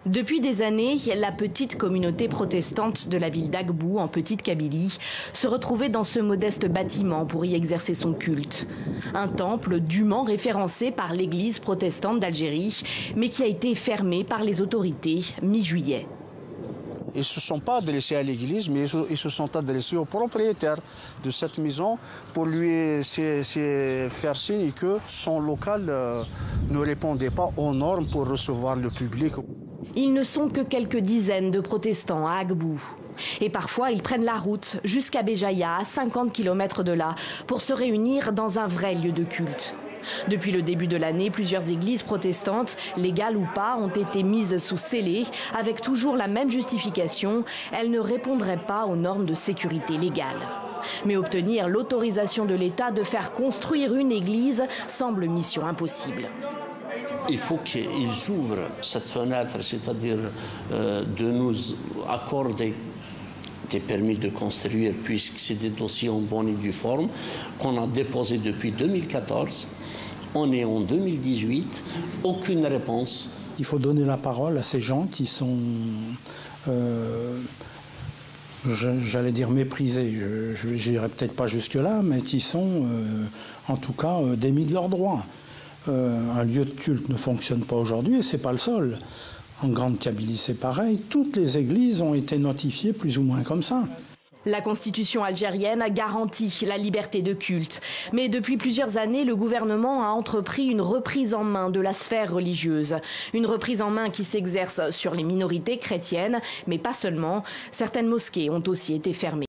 Depuis des années, la petite communauté protestante de la ville d'Agbou, en Petite Kabylie, se retrouvait dans ce modeste bâtiment pour y exercer son culte. Un temple dûment référencé par l'église protestante d'Algérie, mais qui a été fermé par les autorités mi-juillet. Ils ne se sont pas adressés à l'église, mais ils se sont adressés au propriétaire de cette maison pour lui faire signe que son local ne répondait pas aux normes pour recevoir le public. Ils ne sont que quelques dizaines de protestants à Agbou. Et parfois, ils prennent la route jusqu'à Béjaïa, à 50 km de là, pour se réunir dans un vrai lieu de culte. Depuis le début de l'année, plusieurs églises protestantes, légales ou pas, ont été mises sous scellé, avec toujours la même justification, elles ne répondraient pas aux normes de sécurité légale. Mais obtenir l'autorisation de l'État de faire construire une église semble mission impossible. Il faut qu'ils ouvrent cette fenêtre, c'est-à-dire de nous accorder des permis de construire, puisque c'est des dossiers en bonne et due forme qu'on a déposés depuis 2014. On est en 2018, aucune réponse. Il faut donner la parole à ces gens qui sont, j'allais dire méprisés, je n'irai peut-être pas jusque-là, mais qui sont en tout cas démis de leurs droits. Un lieu de culte ne fonctionne pas aujourd'hui et ce n'est pas le seul. En Grande Kabylie, c'est pareil. Toutes les églises ont été notifiées plus ou moins comme ça. La constitution algérienne garantit la liberté de culte. Mais depuis plusieurs années, le gouvernement a entrepris une reprise en main de la sphère religieuse. Une reprise en main qui s'exerce sur les minorités chrétiennes, mais pas seulement. Certaines mosquées ont aussi été fermées.